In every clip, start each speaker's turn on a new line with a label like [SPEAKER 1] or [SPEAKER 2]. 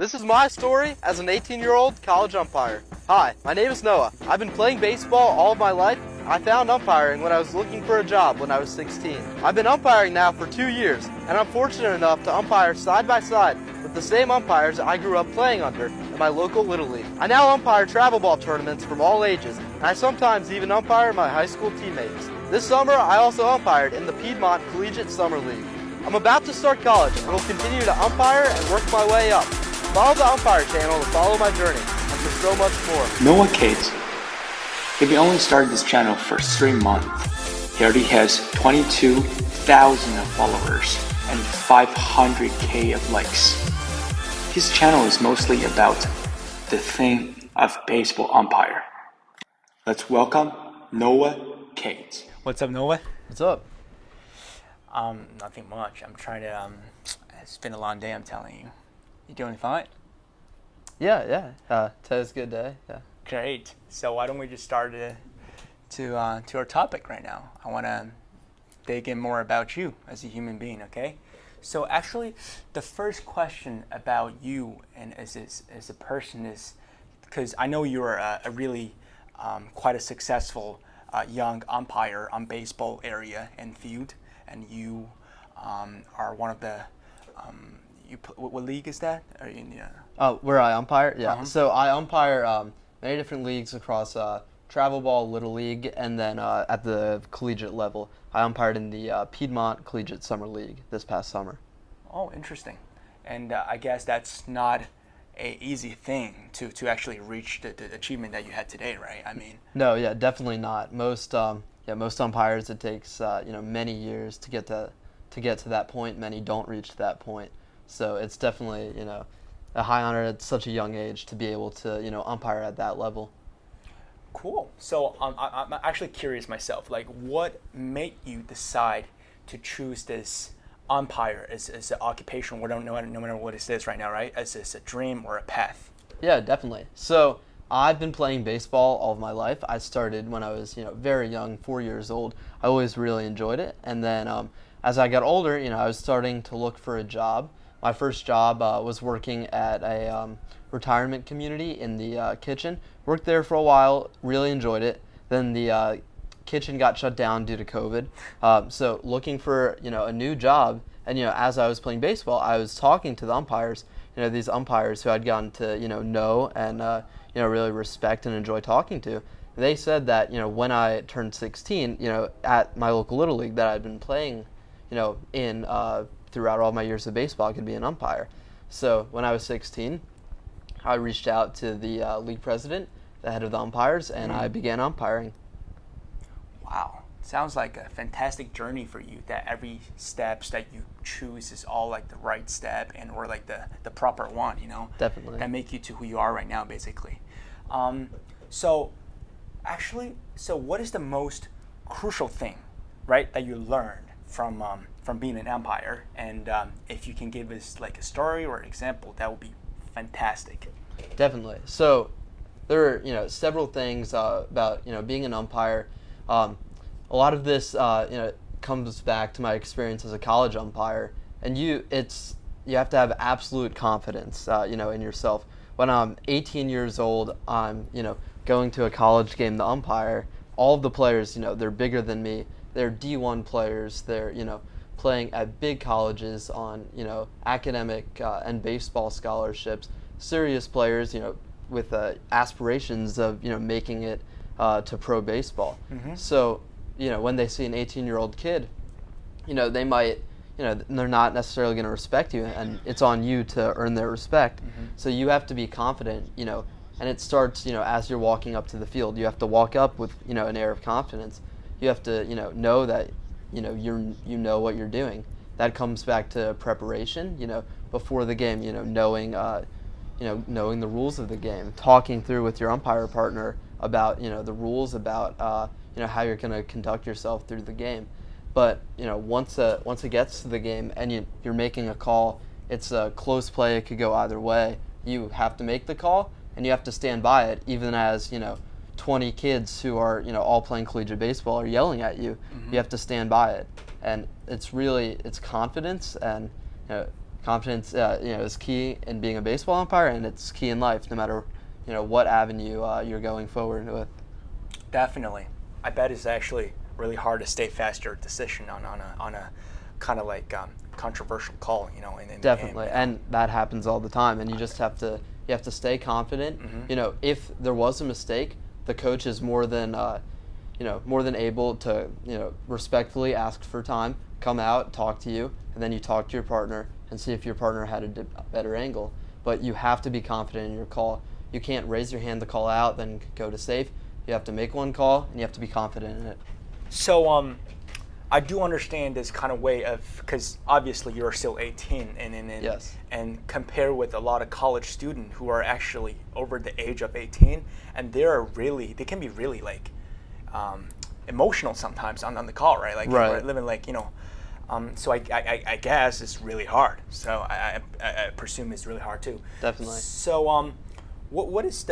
[SPEAKER 1] This is my story as an 18-year-old college umpire. Hi, my name is Noah. I've been playing baseball all of my life. I found umpiring when I was looking for a job when I was 16. I've been umpiring now for 2 years, and I'm fortunate enough to umpire side by side with the same umpires I grew up playing under in my local Little League. I now umpire travel ball tournaments from all ages, and I sometimes even umpire my high school teammates. This summer, I also umpired in the Piedmont Collegiate Summer League. I'm about to start college and will continue to umpire and work my way up. Follow the Umpire channel to follow my journey, and for so much more.
[SPEAKER 2] Noah Katz. He only started this channel for 3 months. He already has 22,000 followers and 500k of likes. His channel is mostly about the thing of baseball umpire. Let's welcome Noah Katz.
[SPEAKER 3] What's up, Noah?
[SPEAKER 1] What's up?
[SPEAKER 3] Nothing much. I'm trying to, it's been a long day, I'm telling you. You doing fine?
[SPEAKER 1] Yeah. Today's a good day. Yeah.
[SPEAKER 3] Great. So why don't we just start to our topic right now? I want to dig in more about you as a human being, okay? So actually, the first question about you and as a person is, because I know you're a really quite a successful young umpire on baseball area and field, and you are one of the what league is that?
[SPEAKER 1] Where I umpire? Yeah.
[SPEAKER 3] Uh-huh.
[SPEAKER 1] So I umpire many different leagues across travel ball, Little League, and then at the collegiate level. I umpired in the Piedmont Collegiate Summer League this past summer.
[SPEAKER 3] Oh, interesting. And I guess that's not a easy thing to actually reach the achievement that you had today, right? I mean.
[SPEAKER 1] No, yeah, definitely not. Most umpires, it takes many years to get to that point. Many don't reach that point. So it's definitely a high honor at such a young age to be able to umpire at that level.
[SPEAKER 3] Cool. So I'm actually curious myself. Like, what made you decide to choose this umpire as an occupation? No matter what it is right now, right? As a dream or a path.
[SPEAKER 1] Yeah, definitely. So I've been playing baseball all of my life. I started when I was very young, 4 years old. I always really enjoyed it, and then as I got older, I was starting to look for a job. My first job was working at a retirement community in the kitchen. Worked there for a while, really enjoyed it. Then the kitchen got shut down due to COVID. So looking for a new job, and as I was playing baseball, I was talking to the umpires. These umpires who I'd gotten to know and really respect and enjoy talking to. They said that when I turned 16, at my local Little League that I'd been playing, in throughout all my years of baseball, I could be an umpire. So when I was 16, I reached out to the league president, the head of the umpires, and I began umpiring.
[SPEAKER 3] Wow. Sounds like a fantastic journey for you, that every steps that you choose is all like the right step or like the proper one,
[SPEAKER 1] Definitely.
[SPEAKER 3] That make you to who you are right now, basically. So what is the most crucial thing, right, that you learned from being an umpire? And if you can give us like a story or an example, that would be fantastic.
[SPEAKER 1] Definitely. So there are several things about being an umpire. A lot of this comes back to my experience as a college umpire, and you have to have absolute confidence in yourself. When I'm 18 years old, I'm going to a college game to umpire. All of the players, they're bigger than me. They're D1 players. They're playing at big colleges on academic and baseball scholarships. Serious players, with aspirations of making it to pro baseball. Mm-hmm. So when they see an 18-year-old kid, they might they're not necessarily going to respect you, and it's on you to earn their respect. Mm-hmm. So you have to be confident, and it starts as you're walking up to the field. You have to walk up with an air of confidence. You have to know that you know what you're doing. That comes back to preparation. Before the game, knowing the rules of the game, talking through with your umpire partner about the rules, about how you're going to conduct yourself through the game. But once it gets to the game and you're making a call, it's a close play. It could go either way. You have to make the call, and you have to stand by it, even as 20 kids who are all playing collegiate baseball are yelling at you. Mm-hmm. You have to stand by it, and it's confidence and confidence, is key in being a baseball umpire, and it's key in life, no matter, what avenue you're going forward with.
[SPEAKER 3] Definitely. I bet it's actually really hard to stay fast your decision on a kind of like controversial call, in
[SPEAKER 1] Definitely,
[SPEAKER 3] the game.
[SPEAKER 1] and that happens all the time, and you just have to stay confident.
[SPEAKER 3] Mm-hmm.
[SPEAKER 1] If there was a mistake, the coach is more than able to, respectfully ask for time, come out, talk to you, and then you talk to your partner and see if your partner had a better angle. But you have to be confident in your call. You can't raise your hand to call out, then go to safe. You have to make one call, and you have to be confident in it.
[SPEAKER 3] So I do understand this kind of way of, because obviously you're still 18,
[SPEAKER 1] Yes.
[SPEAKER 3] and compare with a lot of college students who are actually over the age of 18, and they can be really like emotional sometimes on the call, right? Like
[SPEAKER 1] Right.
[SPEAKER 3] You're living like, so I guess it's really hard. So I presume it's really hard too.
[SPEAKER 1] Definitely.
[SPEAKER 3] So what is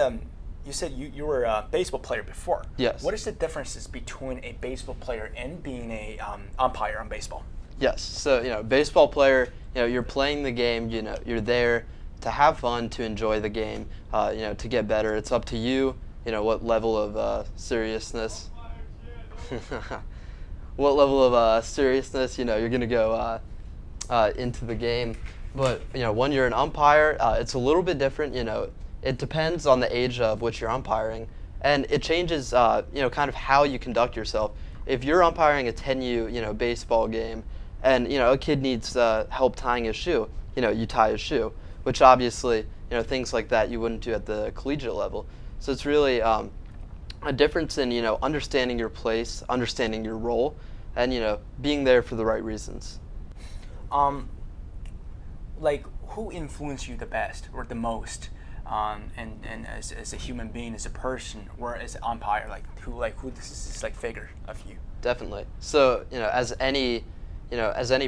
[SPEAKER 3] you said you were a baseball player before.
[SPEAKER 1] Yes.
[SPEAKER 3] What is the differences between a baseball player and being a umpire on baseball?
[SPEAKER 1] Yes. So, baseball player, you're playing the game, you're there to have fun, to enjoy the game, to get better. It's up to you, what level of seriousness. What level of seriousness, you're going to go into the game. But, when you're an umpire, it's a little bit different, It depends on the age of which you're umpiring, and it changes, kind of how you conduct yourself. If you're umpiring a 10U, baseball game, and a kid needs help tying his shoe, you tie his shoe, which obviously, things like that you wouldn't do at the collegiate level. So it's really a difference in, understanding your place, understanding your role, and being there for the right reasons.
[SPEAKER 3] Like who influenced you the best or the most? And as a human being, as a person, or as an umpire, who this is this figure of you?
[SPEAKER 1] Definitely. So as any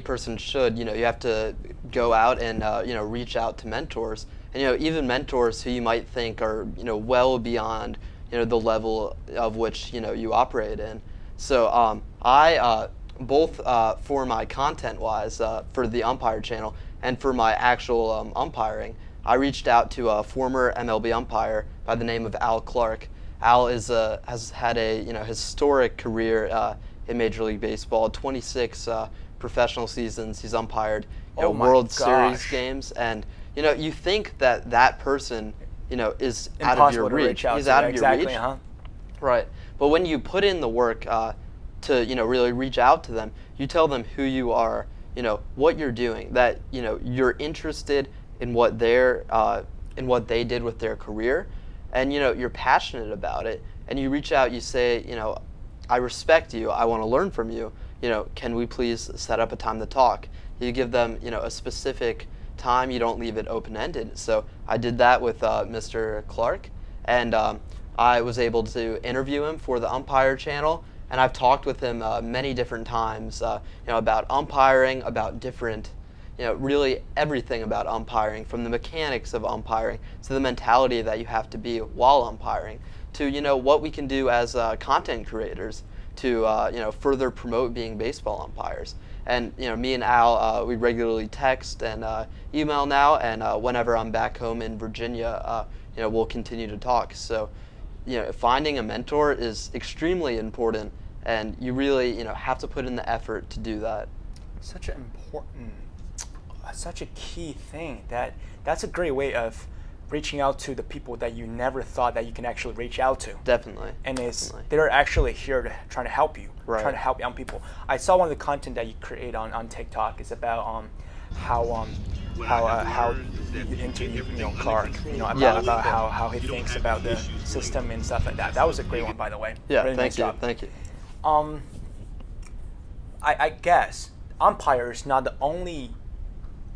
[SPEAKER 1] person should, you have to go out and reach out to mentors, and even mentors who you might think are well beyond the level of which you operate in. So I both for my content wise for the Umpire channel and for my actual umpiring, I reached out to a former MLB umpire by the name of Al Clark. Al has had a historic career in Major League Baseball, 26 professional seasons. He's umpired World Series games, and you think that person is out of your reach. He's out of your reach,
[SPEAKER 3] huh?
[SPEAKER 1] Right? But when you put in the work to really reach out to them, you tell them who you are, what you're doing, that you're interested in what they did with their career, and you're passionate about it, and you reach out, you say, I respect you, I want to learn from you, can we please set up a time to talk? You give them a specific time, you don't leave it open-ended. So I did that with Mr. Clark, and I was able to interview him for the Umpire channel, and I've talked with him many different times about umpiring, about different really everything about umpiring, from the mechanics of umpiring to the mentality that you have to be while umpiring, to what we can do as content creators to further promote being baseball umpires. And me and Al, we regularly text and email now, and whenever I'm back home in Virginia, we'll continue to talk. So finding a mentor is extremely important, and you really have to put in the effort to do that.
[SPEAKER 3] Such an important, such a key thing. That's a great way of reaching out to the people that you never thought that you can actually reach out to.
[SPEAKER 1] Definitely.
[SPEAKER 3] And they're actually here trying to help you,
[SPEAKER 1] right.
[SPEAKER 3] Trying to help young people. I saw one of the content that you create on TikTok is about how you interview Clark, about how he thinks about the system and stuff like that. That was a great one, by the way.
[SPEAKER 1] Yeah,
[SPEAKER 3] really
[SPEAKER 1] thank
[SPEAKER 3] nice
[SPEAKER 1] you.
[SPEAKER 3] job.
[SPEAKER 1] Thank you.
[SPEAKER 3] I guess umpire is not the only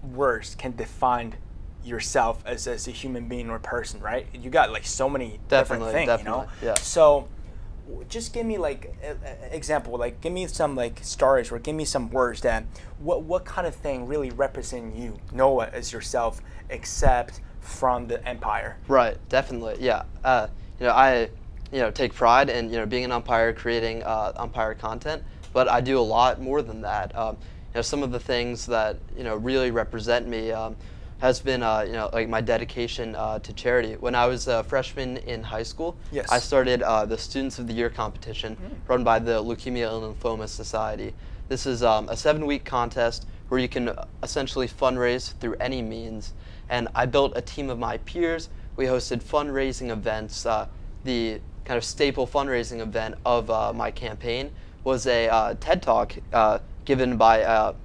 [SPEAKER 3] words can define yourself as a human being or person, right? You got so many different things,
[SPEAKER 1] Yeah.
[SPEAKER 3] So just give me example, give me some stories or give me some words that what kind of thing really represent you, Noah, as yourself, except from the umpire.
[SPEAKER 1] Right, definitely. Yeah. I take pride in being an umpire, creating umpire content, but I do a lot more than that. some of the things that really represent me has been like my dedication to charity. When I was a freshman in high school,
[SPEAKER 3] Yes.
[SPEAKER 1] I started the Students of the Year competition run by the Leukemia and Lymphoma Society. This is a 7-week contest where you can essentially fundraise through any means. And I built a team of my peers. We hosted fundraising events. The kind of staple fundraising event of my campaign was a TED Talk given by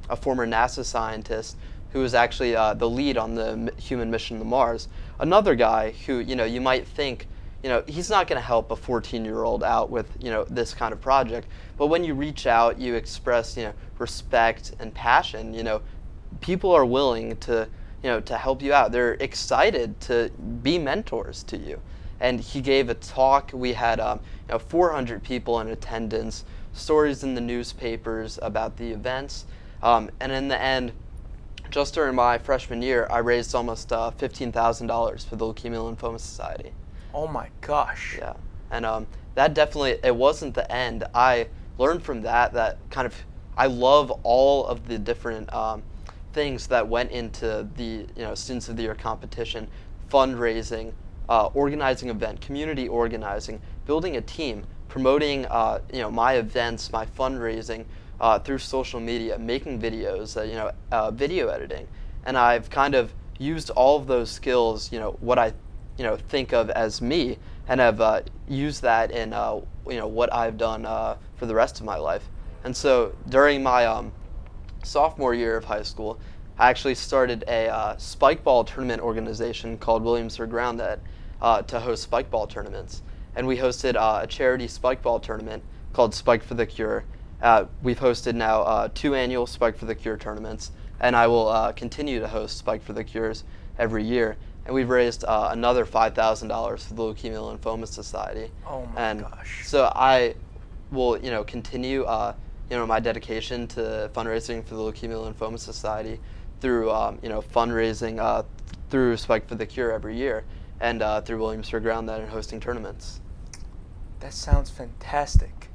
[SPEAKER 1] a former NASA scientist who was actually the lead on the human mission to Mars. Another guy who you might think he's not going to help a 14-year-old out with this kind of project, but when you reach out, you express respect and passion. People are willing to help you out. They're excited to be mentors to you. And he gave a talk. We had 400 people in attendance, stories in the newspapers about the events, and in the end, just during my freshman year, I raised almost $15,000 for the Leukemia and Lymphoma Society.
[SPEAKER 3] Oh my gosh.
[SPEAKER 1] Yeah, and that definitely, it wasn't the end. I learned from that kind of, I love all of the different things that went into the Students of the Year competition, fundraising, organizing event, community organizing, building a team, promoting my events, my fundraising through social media, making videos, video editing, and I've kind of used all of those skills, what I think of as me, and have used that in what I've done for the rest of my life. And so during my sophomore year of high school, I actually started a spike ball tournament organization called Williamsburg Grounded to host spike ball tournaments. And we hosted a charity spike ball tournament called Spike for the Cure. We've hosted now 2 annual Spike for the Cure tournaments, and I will continue to host Spike for the Cures every year. And we've raised another $5,000 for the Leukemia and Lymphoma Society.
[SPEAKER 3] Oh my gosh.
[SPEAKER 1] So I will, continue, my dedication to fundraising for the Leukemia and Lymphoma Society through, fundraising through Spike for the Cure every year, and through Williamsburg Grounded and hosting tournaments.
[SPEAKER 3] That sounds fantastic.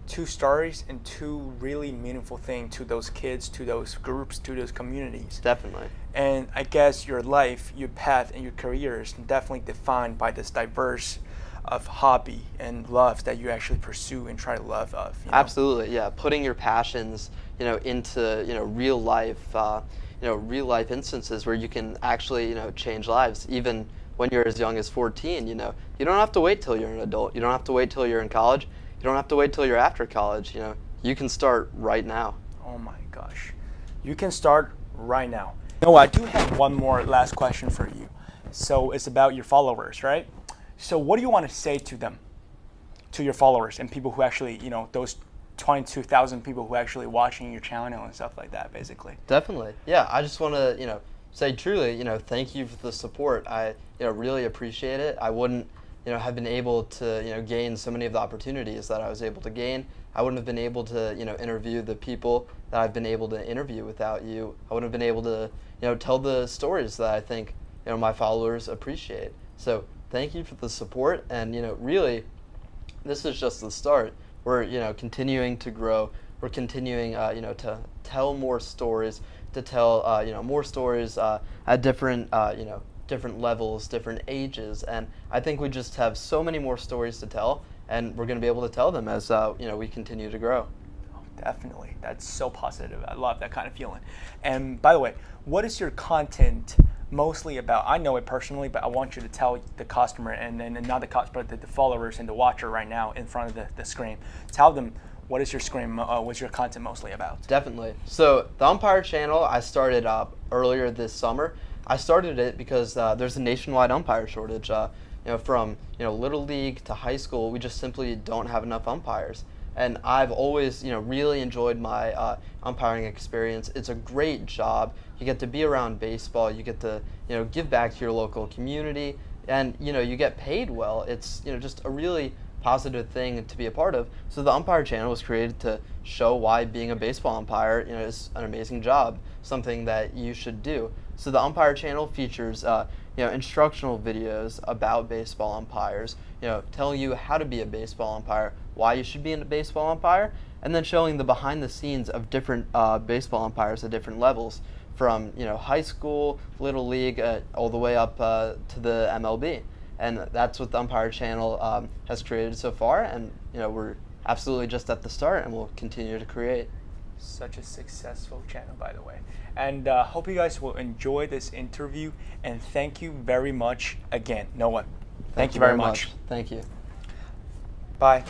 [SPEAKER 3] 2 stories and 2 really meaningful things to those kids, to those groups, to those communities.
[SPEAKER 1] Definitely.
[SPEAKER 3] And I guess your life, your path, and your career is definitely defined by this diverse of hobby and loves that you actually pursue and try to love of.
[SPEAKER 1] Absolutely, yeah. Putting your passions, into real life, real life instances where you can actually, change lives, even when you're as young as 14. You don't have to wait till you're an adult. You don't have to wait till you're in college. You don't have to wait till you're after college. You can start right now.
[SPEAKER 3] Oh my gosh, you can start right now. No, I do have one more last question for you. So it's about your followers, right? So what do you want to say to them, to your followers and people who actually, those 22,000 people who actually watching your channel and stuff like that, basically?
[SPEAKER 1] Definitely. Yeah, I just want to, say truly, thank you for the support. I, really appreciate it. I wouldn't, have been able to, gain so many of the opportunities that I was able to gain. I wouldn't have been able to, interview the people that I've been able to interview without you. I wouldn't have been able to, tell the stories that I think, my followers appreciate. So thank you for the support, and, really, this is just the start. We're, continuing to grow. We're continuing, to tell more stories, to tell, more stories at different, different levels, different ages, and I think we just have so many more stories to tell, and we're going to be able to tell them as we continue to grow.
[SPEAKER 3] Definitely. That's so positive. I love that kind of feeling. And by the way, what is your content mostly about? I know it personally, but I want you to tell the customer, and then not the customer, but the followers and the watcher right now in front of the screen. Tell them, what is your screen? What's your content mostly about?
[SPEAKER 1] Definitely. So the Umpire channel I started up earlier this summer. I started it because there's a nationwide umpire shortage. From little league to high school, we just simply don't have enough umpires. And I've always really enjoyed my umpiring experience. It's a great job. You get to be around baseball. You get to give back to your local community, and you get paid well. It's just a really positive thing to be a part of. So the Umpire channel was created to show why being a baseball umpire is an amazing job, something that you should do. So the Umpire channel features instructional videos about baseball umpires, telling you how to be a baseball umpire, why you should be a baseball umpire, and then showing the behind the scenes of different baseball umpires at different levels, from high school, little league, all the way up to the MLB. And that's what the Umpire Channel has created so far, and we're absolutely just at the start, and we'll continue to create.
[SPEAKER 3] Such a successful channel, by the way. And hope you guys will enjoy this interview, and thank you very much again, Noah. Thank you very much.
[SPEAKER 1] Thank you.
[SPEAKER 3] Bye.